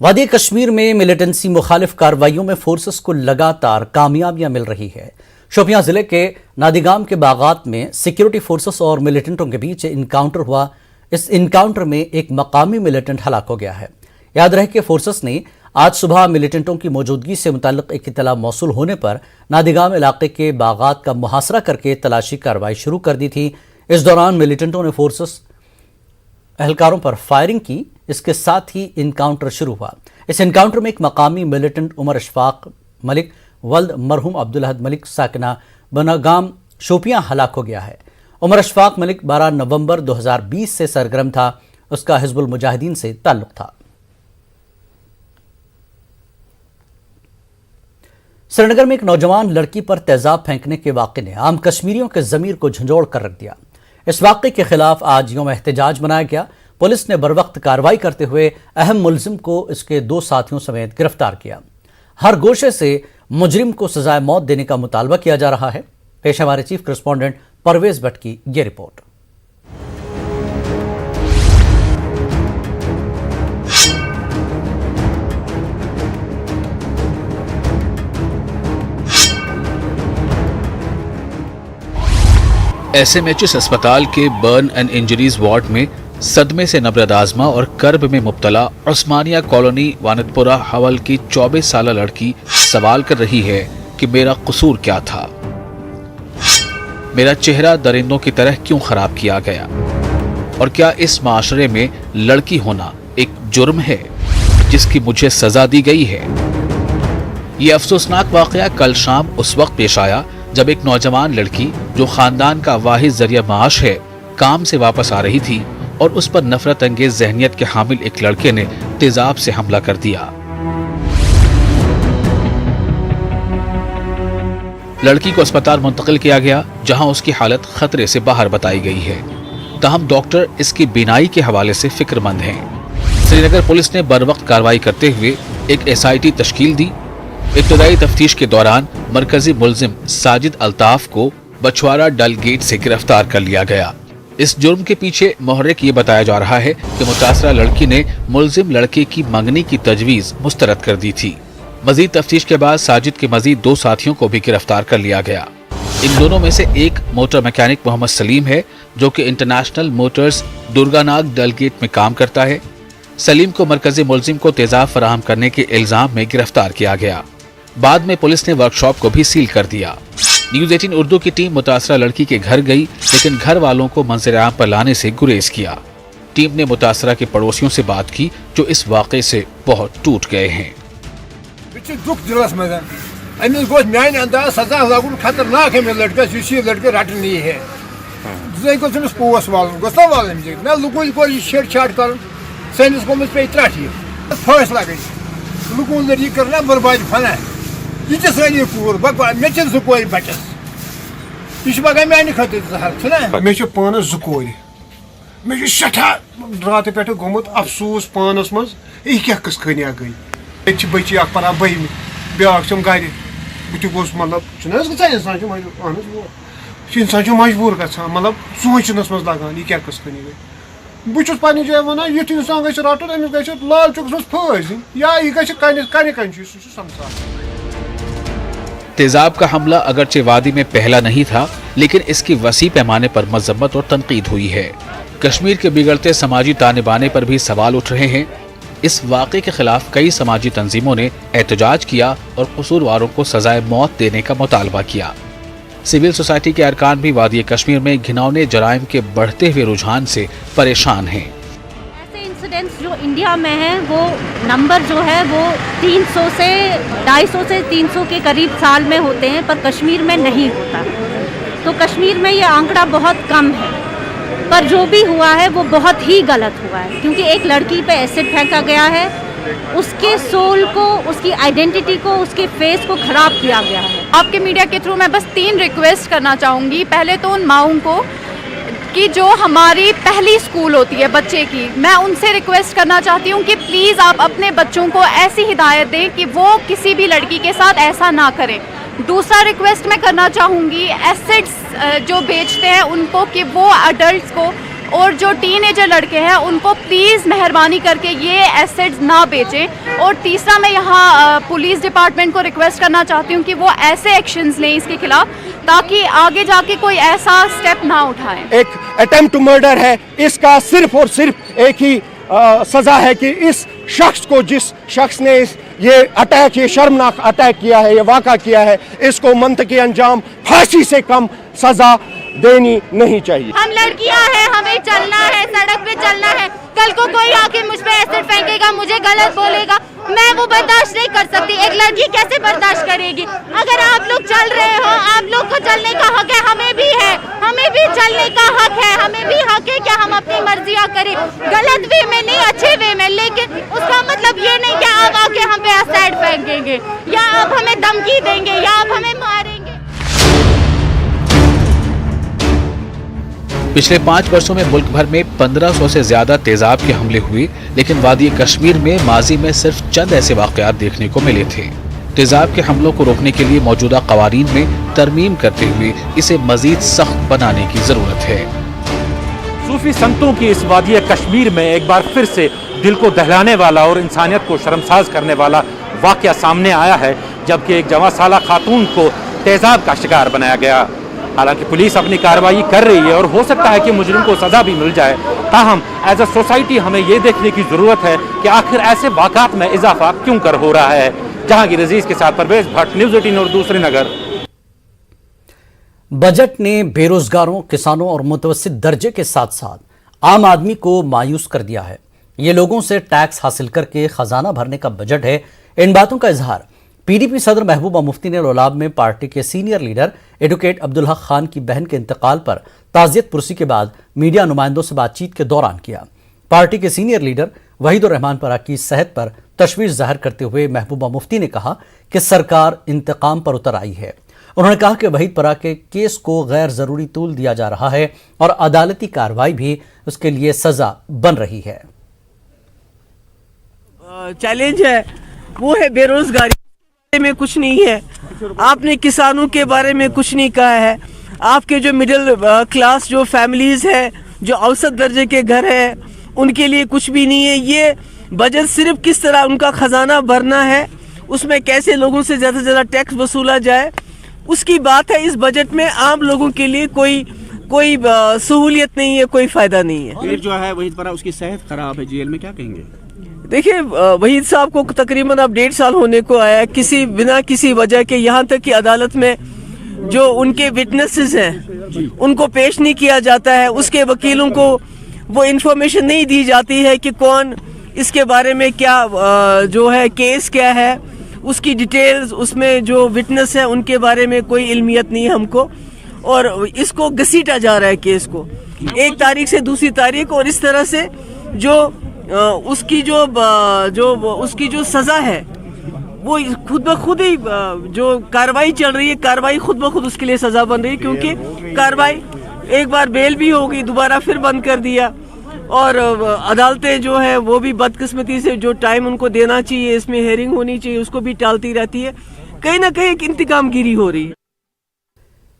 وادی کشمیر میں ملیٹنسی مخالف کارروائیوں میں فورسز کو لگاتار کامیابیاں مل رہی ہے۔ شوپیاں ضلع کے نادیگام کے باغات میں سیکیورٹی فورسز اور ملیٹنٹوں کے بیچ انکاؤنٹر ہوا۔ اس انکاؤنٹر میں ایک مقامی ملیٹنٹ ہلاک ہو گیا ہے۔ یاد رہے کہ فورسز نے آج صبح ملیٹنٹوں کی موجودگی سے متعلق ایک اطلاع موصول ہونے پر نادیگام علاقے کے باغات کا محاصرہ کر کے تلاشی کارروائی شروع کر دی تھی۔ اس دوران ملیٹنٹوں نے فورسز اہلکاروں پر فائرنگ کی، اس کے ساتھ ہی انکاؤنٹر شروع ہوا۔ اس انکاؤنٹر میں ایک مقامی ملیٹنٹ عمر اشفاق ملک ولد مرحوم عبدالحد ملک ساکنہ بناگام شوپیاں ہلاک ہو گیا ہے۔ عمر اشفاق ملک 12 نومبر 2020 سے سرگرم تھا، اس کا حزب المجاہدین سے تعلق تھا۔ سری نگر میں ایک نوجوان لڑکی پر تیزاب پھینکنے کے واقعے نے عام کشمیریوں کے ضمیر کو جھنجھوڑ کر رکھ دیا۔ اس واقعے کے خلاف آج یوم احتجاج منایا گیا۔ پولیس نے بروقت کارروائی کرتے ہوئے اہم ملزم کو اس کے 2 ساتھیوں سمیت گرفتار کیا۔ ہر گوشے سے مجرم کو سزائے موت دینے کا مطالبہ کیا جا رہا ہے۔ پیش ہمارے چیف کرسپونڈنٹ پرویز بٹ کی یہ رپورٹ۔ ایس ایم ایچ ایس اسپتال کے برن اینڈ انجریز وارڈ میں صدمے سے نبرد آزما اور کرب میں مبتلا عثمانیہ کالونی وانت پورہ حول کی 24 سالہ لڑکی سوال کر رہی ہے کہ میرا قصور کیا تھا، میرا چہرہ درندوں کی طرح کیوں خراب کیا گیا، اور کیا اس معاشرے میں لڑکی ہونا ایک جرم ہے جس کی مجھے سزا دی گئی ہے۔ یہ افسوسناک واقعہ کل شام اس وقت پیش آیا جب ایک نوجوان لڑکی جو خاندان کا واحد ذریعہ معاش ہے کام سے واپس آ رہی تھی اور اس پر نفرت انگیز ذہنیت کے حامل ایک لڑکے نے تیزاب سے حملہ کر دیا۔ لڑکی کو اسپتال منتقل کیا گیا جہاں اس کی حالت خطرے سے باہر بتائی گئی ہے، تاہم ڈاکٹر اس کی بینائی کے حوالے سے فکر مند ہیں۔ سری نگر پولیس نے بروقت کارروائی کرتے ہوئے ایک SIT تشکیل دی۔ ابتدائی تفتیش کے دوران مرکزی ملزم ساجد الطاف کو بچھوارہ ڈل گیٹ سے گرفتار کر لیا گیا۔ اس جرم کے پیچھے محرک یہ بتایا جا رہا ہے کہ متاثرہ لڑکی نے ملزم لڑکے کی منگنی کی تجویز مسترد کر دی تھی۔ مزید تفتیش کے بعد ساجد کے مزید 2 ساتھیوں کو بھی گرفتار کر لیا گیا۔ ان دونوں میں سے ایک موٹر میکینک محمد سلیم ہے جو کہ انٹرنیشنل موٹرز درگاناگ ڈل گیٹ میں کام کرتا ہے۔ سلیم کو مرکزی ملزم کو تیزاب فراہم کرنے کے الزام میں گرفتار کیا گیا۔ بعد میں پولیس نے ورکشاپ کو بھی سیل کر دیا۔ نیوز 18 اردو کی ٹیم متاثرہ لڑکی کے گھر گئی لیکن گھر والوں کو منظر عام پر لانے سے گریز کیا۔ ٹیم نے متاثرہ کے پڑوسیوں سے بات کی جو اس واقعے سے بہت ٹوٹ گئے ہیں۔ خطرناک ہے لڑکے رٹن یہ ہے پوس والن گوس نا والن میں لکن کو شیٹ شاٹ کر سنس گومت پہ ترٹ یہ فیصلہ گئی لکن یہ کرنا برباد فنا یہ سانی کور مے زٕ کورِ بچس یہ پگہ میانہ خاطر زہر چھنا مے پانس 2 کور مے سٹھا رات پہ گومت افسوس پانس مز یہ کیا کس خنیا گئی ایک بچی اخ پران 12 بیاکھ چھم گھر بہت گوس مطلب گھان انسان مجبور گھان مطلب سوچنس مز لگان یہ کیا کس خنی گئی بہت پنہ جائیں ونان یھ انسان گھس رٹن امس گھس لال چوکس مز پھٲسۍ دِنۍ یا یہ گھس کنہِ کنہِ سہ سمسان۔ تیزاب کا حملہ اگرچہ وادی میں پہلا نہیں تھا لیکن اس کی وسیع پیمانے پر مذمت اور تنقید ہوئی ہے۔ کشمیر کے بگڑتے سماجی تانے بانے پر بھی سوال اٹھ رہے ہیں۔ اس واقعے کے خلاف کئی سماجی تنظیموں نے احتجاج کیا اور قصورواروں کو سزائے موت دینے کا مطالبہ کیا۔ سول سوسائٹی کے ارکان بھی وادی کشمیر میں گھناؤنے جرائم کے بڑھتے ہوئے رجحان سے پریشان ہیں۔ انسیڈنٹس جو انڈیا میں ہیں وہ نمبر جو ہے وہ 300 سے 250 سے 300 کے قریب سال میں ہوتے ہیں، پر کشمیر میں نہیں ہوتا۔ تو کشمیر میں یہ آنکڑا بہت کم ہے، پر جو بھی ہوا ہے وہ بہت ہی غلط ہوا ہے کیونکہ ایک لڑکی پہ ایسڈ پھینکا گیا ہے، اس کے سول کو، اس کی آئیڈینٹی کو، اس کے فیس کو خراب کیا گیا ہے۔ آپ کے میڈیا کے تھرو میں بس 3 ریکویسٹ کرنا چاہوں گی۔ پہلے تو ان ماؤں کو کہ جو ہماری پہلی سکول ہوتی ہے بچے کی، میں ان سے ریکویسٹ کرنا چاہتی ہوں کہ پلیز آپ اپنے بچوں کو ایسی ہدایت دیں کہ وہ کسی بھی لڑکی کے ساتھ ایسا نہ کریں۔ دوسرا ریکویسٹ میں کرنا چاہوں گی ایسڈس جو بیچتے ہیں ان کو کہ وہ اڈلٹس کو اور جو ٹین ایجر لڑکے ہیں ان کو پلیز مہربانی کر کے یہ ایسیڈز نہ بیچیں. اور تیسرا میں یہاں پولیس ڈپارٹمنٹ کو ریکویسٹ کرنا چاہتی ہوں کہ وہ ایسے ایکشنز لیں اس کے خلاف تاکہ آگے جا کے کوئی ایسا اسٹیپ نہ اٹھائیں. ایک اٹیمپٹ ٹو مرڈر ہے, اس کا صرف اور صرف ایک ہی سزا ہے کہ اس شخص کو, جس شخص نے یہ اٹیک, یہ شرمناک اٹیک کیا ہے, یہ واقعہ کیا ہے, اس کو منطقی انجام, پھانسی سے کم سزا دینی نہیں چاہیے. ہم لڑکیاں ہیں, ہمیں چلنا ہے, سڑک پہ چلنا ہے. کل کو کوئی آ کے مجھ پہ ایسڈ پھینکے گا, مجھے غلط بولے گا, میں وہ برداشت نہیں کر سکتی. ایک لڑکی کیسے برداشت کرے گی؟ اگر آپ لوگ چل رہے ہو, آپ لوگ کو چلنے کا حق ہے, ہمیں بھی ہے, ہمیں بھی چلنے کا حق ہے, ہمیں بھی حق ہے کہ ہم اپنی مرضیاں کریں, غلط وے میں نہیں, اچھے وے میں. لیکن اس کا مطلب یہ نہیں کہ آپ آ کے ہم پہ ایسڈ پھینکیں گے یا آپ ہمیں دھمکی دیں گے یا آپ ہمیں ماریں گے. پچھلے 5 برسوں میں ملک بھر میں 1500 سے زیادہ تیزاب کے حملے ہوئے, لیکن وادی کشمیر میں ماضی میں صرف چند ایسے واقعات دیکھنے کو ملے تھے. تیزاب کے حملوں کو روکنے کے لیے موجودہ قوانین میں ترمیم کرتے ہوئے اسے مزید سخت بنانے کی ضرورت ہے. صوفی سنتوں کی اس وادی کشمیر میں ایک بار پھر سے دل کو دہلانے والا اور انسانیت کو شرمساز کرنے والا واقعہ سامنے آیا ہے, جبکہ ایک جوان سالہ خاتون کو تیزاب کا شکار بنایا گیا. حالانکہ پولیس اپنی کارروائی کر رہی ہے اور ہو سکتا ہے کہ مجرم کو سزا بھی مل جائے, تاہم ایز اے سوسائٹی ہمیں یہ دیکھنے کی ضرورت ہے کہ آخر ایسے واقعات میں اضافہ کیوں کر ہو رہا ہے. جہانگیر عزیز کے ساتھ پرویز بھٹ, نیوز 18 اور دوسرے نگر. بجٹ نے بے روزگاروں, کسانوں اور متوسط درجے کے ساتھ ساتھ عام آدمی کو مایوس کر دیا ہے. یہ لوگوں سے ٹیکس حاصل کر کے خزانہ بھرنے کا بجٹ ہے. ان باتوں کا اظہار PDP صدر محبوبہ مفتی نے لولاب میں پارٹی کے senior leader advocate Abdul Haq Khan کی بہن کے انتقال پر تعزیت پرسی کے بعد میڈیا نمائندوں سے بات چیت کے دوران کیا. پارٹی کے سینئر لیڈر وحید الرحمان پرا کی صحت پر تشویش ظاہر کرتے ہوئے محبوبہ مفتی نے کہا کہ سرکار انتقام پر اتر آئی ہے. انہوں نے کہا کہ وحید پرا کے کیس کو غیر ضروری طول دیا جا رہا ہے اور عدالتی کارروائی بھی اس کے لیے سزا بن رہی ہے. چیلنج ہے وہ ہے بے روزگاری میں کچھ نہیں ہے. آپ نے کسانوں کے بارے میں کچھ نہیں کہا ہے. آپ کے جو مڈل کلاس جو فیملیز ہیں, جو اوسط درجے کے گھر ہیں, ان کے لیے کچھ بھی نہیں ہے. یہ بجٹ صرف کس طرح ان کا خزانہ بھرنا ہے, اس میں کیسے لوگوں سے زیادہ سے زیادہ ٹیکس وصولا جائے, اس کی بات ہے. اس بجٹ میں عام لوگوں کے لیے کوئی سہولیت نہیں ہے, کوئی فائدہ نہیں ہے. پھر جو ہے وحید پرا, اس کی صحت خراب ہے, جیل میں, کیا کہیں گے؟ دیکھیں, وحید صاحب کو تقریباً اب 1.5 سال ہونے کو آیا ہے, بنا کسی وجہ کے. یہاں تک کہ عدالت میں جو ان کے وٹنسز ہیں ان کو پیش نہیں کیا جاتا ہے. اس کے وکیلوں کو وہ انفارمیشن نہیں دی جاتی ہے کہ کون اس کے بارے میں کیا جو ہے کیس کیا ہے, اس کی ڈیٹیلز, اس میں جو وٹنس ہیں ان کے بارے میں کوئی علمیت نہیں ہے ہم کو. اور اس کو گھسیٹا جا رہا ہے کیس کو ایک تاریخ سے دوسری تاریخ, اور اس طرح سے جو اس کی جو سزا ہے وہ خود بخود ہی جو کارروائی چل رہی ہے, کارروائی خود بخود اس کے لیے سزا بن رہی ہے. کیونکہ کارروائی ایک بار بیل بھی ہوگی, دوبارہ پھر بند کر دیا, اور عدالتیں جو ہے وہ بھی بدقسمتی سے جو ٹائم ان کو دینا چاہیے, اس میں ہیئرنگ ہونی چاہیے, اس کو بھی ٹالتی رہتی ہے. کہیں نہ کہیں ایک انتقام گیری ہو رہی ہے.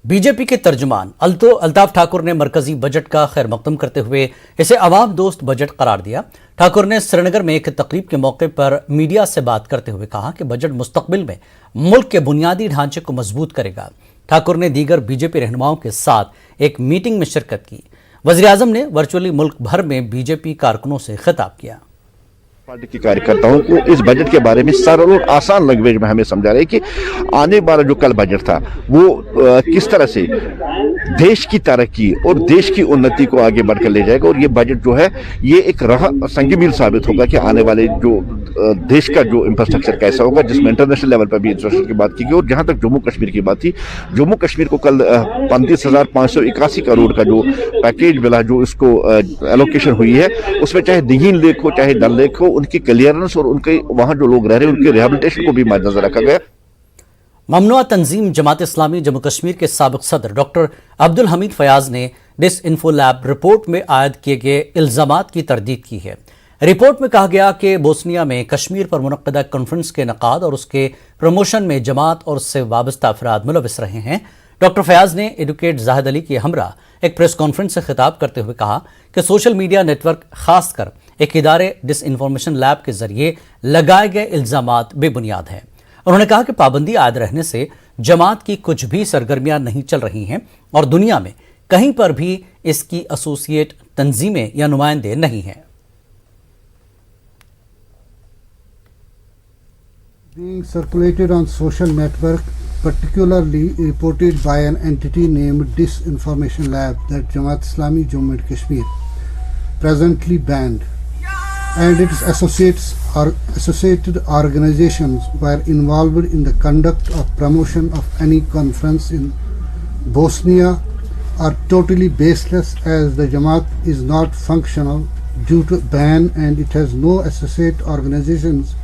بی جے پی کے ترجمان الطاف ٹھاکر نے مرکزی بجٹ کا خیر مقدم کرتے ہوئے اسے عوام دوست بجٹ قرار دیا. ٹھاکر نے سری نگر میں ایک تقریب کے موقع پر میڈیا سے بات کرتے ہوئے کہا کہ بجٹ مستقبل میں ملک کے بنیادی ڈھانچے کو مضبوط کرے گا. ٹھاکر نے دیگر بی جے پی رہنماؤں کے ساتھ ایک میٹنگ میں شرکت کی. وزیر اعظم نے ورچولی ملک بھر میں بی جے پی کارکنوں سے خطاب کیا. پارٹی کے کارکرتاؤں کو اس بجٹ کے بارے میں سرل اور آسان لینگویج میں ہمیں سمجھا رہے کہ آنے والا جو کل بجٹ تھا وہ کس طرح سے دیش کی ترقی اور دیش کی انتی کو آگے بڑھ کر لے جائے گا. اور یہ بجٹ جو ہے یہ ایک سنگ میل ثابت ہوگا کہ آنے والے جو دیش کا جو انفراسٹرکچر کیسا ہوگا, جس میں انٹرنیشنل لیول پر بھی انفراسٹرکچر کی بات کی گئی. اور جہاں تک جموں کشمیر کی بات تھی, جموں کشمیر کو کل 35,581 کروڑ کا جو پیکیج ملا, جو اس کو ایلوکیشن ہوئی ہے, اس میں چاہے دہین لیک ہو چاہے ڈل لیک ہو, ان کی کلیئرنس اور ان کے وہاں جو لوگ رہ رہے ہیں ان کے ریہیبلیٹیشن کو بھی مد نظر رکھا گیا. ممنوعہ تنظیم جماعت اسلامی جموں کشمیر کے سابق صدر ڈاکٹر عبدالحمید فیاض نے ڈس انفو لیب رپورٹ میں عائد کیے گئے الزامات کی تردید کی ہے. رپورٹ میں کہا گیا کہ بوسنیا میں کشمیر پر منعقدہ کانفرنس کے انعقاد اور اس کے پروموشن میں جماعت اور اس سے وابستہ افراد ملوث رہے ہیں. ڈاکٹر فیاض نے ایڈوکیٹ زاہد علی کے ہمراہ ایک پریس کانفرنس سے خطاب کرتے ہوئے کہا کہ سوشل میڈیا نیٹ ورک خاص کر ایک ادارے ڈس انفارمیشن لیب کے ذریعے لگائے گئے الزامات بے بنیاد ہیں۔ انہوں نے کہا کہ پابندی عائد رہنے سے جماعت کی کچھ بھی سرگرمیاں نہیں چل رہی ہیں اور دنیا میں کہیں پر بھی اس کی ایسوسیٹ تنظیمیں یا نمائندے نہیں ہیں۔ Being circulated on social network, particularly reported by an entity named Disinformation Lab that Jamaat Islami Jammu and Kashmir presently banned, and its associates or associated organizations were involved in the conduct of promotion of any conference in Bosnia, are totally baseless, as the Jamaat is not functional due to ban and it has no associate organizations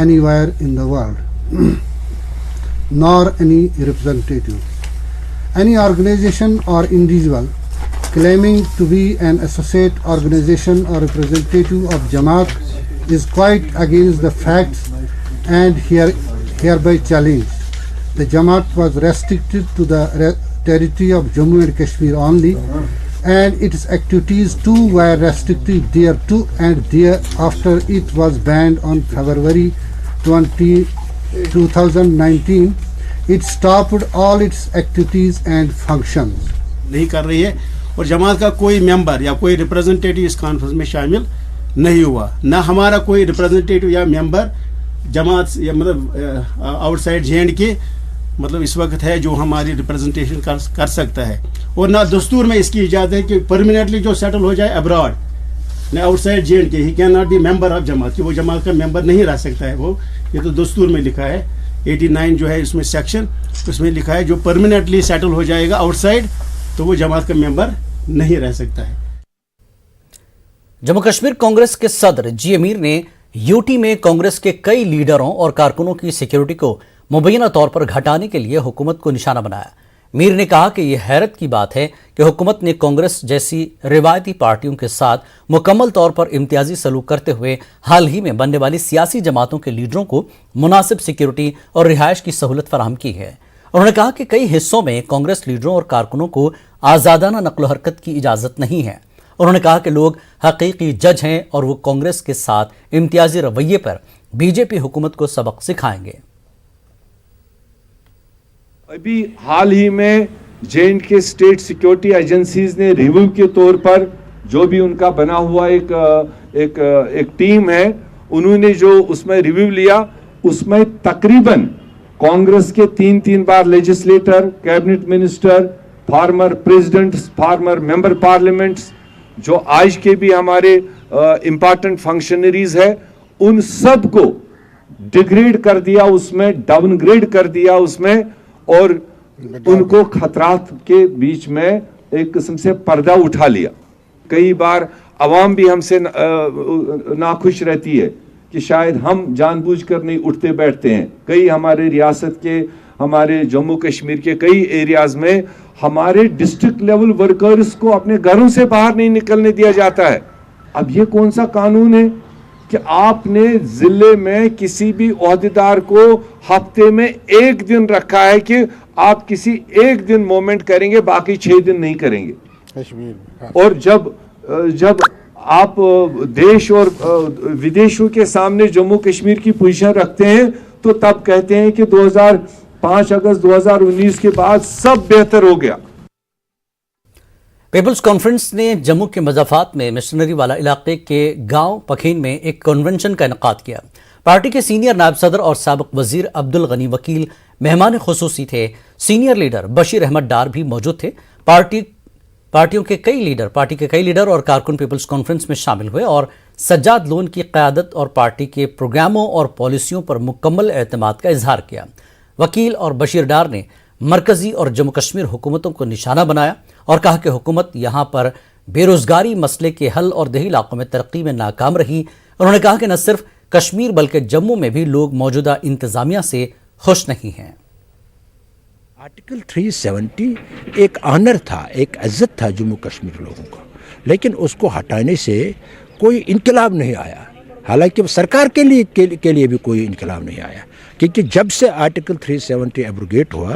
anywhere in the world nor any representative. Any organization or individual claiming to be an associate organization or representative of Jamaat is quite against the facts and hereby challenged. The Jamaat was restricted to the territory of Jammu and Kashmir only, and its activities too were restricted there too, and thereafter it was banned on February 2019. It stopped all its activities and functions. نہیں کر رہی ہے اور جماعت کا کوئی ممبر یا کوئی ریپرزنٹیٹو اس کانفرنس میں شامل نہیں ہوا، نہ ہمارا کوئی ریپرزنٹیٹو یا ممبر جماعت یا مطلب آؤٹ سائڈ جے اینڈ کے مطلب اس وقت ہے جو ہماری ریپرزنٹیشن کر سکتا ہے، اور نہ دستور میں اس کی اجازت ہے کہ پرماننٹلی جو سیٹل ہو جائے ابراڈ، نہ out side J and K, he can not be member of Jamaat, کہ وہ جماعت کا ممبر نہیں رہ سکتا ہے، وہ یہ تو دستور میں لکھا ہے 89 جو ہے اس میں سیکشن، اس میں لکھا ہے جو پرماننٹلی سیٹل ہو جائے گا آؤٹ سائڈ تو وہ جماعت کا ممبر نہیں رہ سکتا ہے۔ جموں کشمیر کانگریس کے صدر جی امیر نے یوٹی میں کانگریس کے کئی لیڈروں اور کارکنوں کی سیکیورٹی کو مبینہ طور پر گھٹانے کے لیے حکومت کو نشانہ بنایا۔ میر نے کہا کہ یہ حیرت کی بات ہے کہ حکومت نے کانگریس جیسی روایتی پارٹیوں کے ساتھ مکمل طور پر امتیازی سلوک کرتے ہوئے حال ہی میں بننے والی سیاسی جماعتوں کے لیڈروں کو مناسب سیکیورٹی اور رہائش کی سہولت فراہم کی ہے۔ انہوں نے کہا کہ کئی حصوں میں کانگریس لیڈروں اور کارکنوں کو آزادانہ نقل و حرکت کی اجازت نہیں ہے۔ انہوں نے کہا کہ لوگ حقیقی جج ہیں اور وہ کانگریس کے ساتھ امتیازی رویے پر بی جے پی حکومت کو سبق سکھائیں گے۔ ابھی حال ہی میں جے اینڈ کے اسٹیٹ سیکیورٹی ایجنسیز نے ریویو کے طور پر جو بھی ان کا بنا ہوا ایک ٹیم ہے، انہوں نے جو اس میں ریویو لیا، اس میں تقریباً کانگریس کے تین بار legislator, cabinet minister, former presidents, former member parliaments, جو آج کے بھی ہمارے امپارٹنٹ فنکشنریز ہے، ان سب کو ڈیگریڈ کر دیا، اس میں ڈاؤن گریڈ کر دیا اس میں، اور ان کو خطرات کے بیچ میں ایک قسم سے پردہ اٹھا لیا۔ کئی بار عوام بھی ہم سے ناخوش رہتی ہے کہ شاید ہم جان بوجھ کر نہیں اٹھتے بیٹھتے ہیں۔ کئی ہمارے ریاست کے، ہمارے جموں کشمیر کے کئی ایریاز میں ہمارے ڈسٹرکٹ لیول ورکرز کو اپنے گھروں سے باہر نہیں نکلنے دیا جاتا ہے۔ اب یہ کون سا قانون ہے کہ آپ نے ضلع میں کسی بھی عہدیدار کو ہفتے میں ایک دن رکھا ہے کہ آپ کسی ایک دن موومنٹ کریں گے، باقی 6 دن نہیں کریں گے۔ اور جب آپ دیش اور ودیشوں کے سامنے جموں کشمیر کی پوزیشن رکھتے ہیں تو تب کہتے ہیں کہ 5 اگست 2019 کے بعد سب بہتر ہو گیا۔ پیپلز کانفرنس نے جموں کے مضافات میں مشنری والا علاقے کے گاؤں پکھین میں ایک کنونشن کا انعقاد کیا۔ پارٹی کے سینئر نائب صدر اور سابق وزیر عبدالغنی وکیل مہمان خصوصی تھے۔ سینئر لیڈر بشیر احمد ڈار بھی موجود تھے۔ پارٹی کے کئی لیڈر اور کارکن پیپلز کانفرنس میں شامل ہوئے اور سجاد لون کی قیادت اور پارٹی کے پروگراموں اور پالیسیوں پر مکمل اعتماد کا اظہار کیا۔ وکیل اور بشیر ڈار نے مرکزی اور جموں کشمیر حکومتوں کو نشانہ بنایا اور کہا کہ حکومت یہاں پر بے روزگاری مسئلے کے حل اور دیہی علاقوں میں ترقی میں ناکام رہی۔ انہوں نے کہا کہ نہ صرف کشمیر بلکہ جموں میں بھی لوگ موجودہ انتظامیہ سے خوش نہیں ہیں۔ آرٹیکل 370 ایک آنر تھا، ایک عزت تھا جموں کشمیر لوگوں کا، لیکن اس کو ہٹانے سے کوئی انقلاب نہیں آیا، حالانکہ سرکار کے لیے بھی کوئی انقلاب نہیں آیا، کیونکہ جب سے آرٹیکل 370 ایبروگیٹ ہوا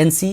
NC